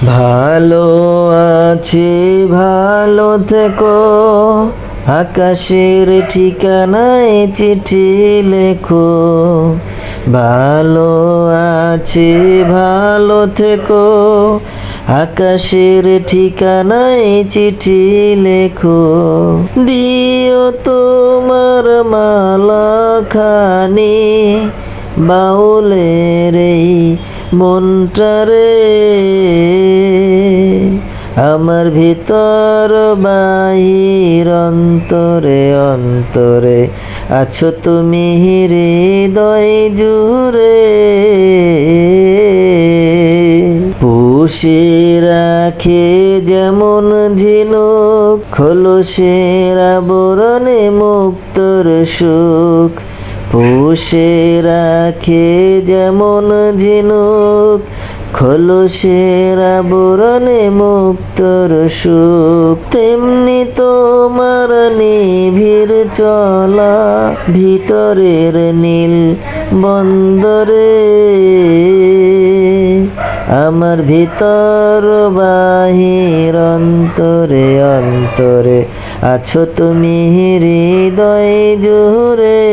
ভালো আছি ভালো থেকো, আকাশের ঠিকানায় চিঠি লেখো। ভালো আছি ভালো থেকো, আকাশের ঠিকানায় চিঠি লেখো। দিও তোমার মালা খানি বাউলের এই মনটারে, আমার ভিতর বাহির অন্তরে অন্তরে আছো তুমি হৃদয় জুড়ে। পুষে রাখে যেমন ঝিনুক খোলসের আবরণে মুক্তর সুখ। পুষে রাখে যেমন ঝিনুক খোলসের আবরণে মুক্তর সুখ, তেমনি তোমার নিভির চলা ভিতরের নীল বন্দরে। আমার ভিতর বাহির অন্তরে অন্তরে আছো তুমি হৃদয় জুড়ে।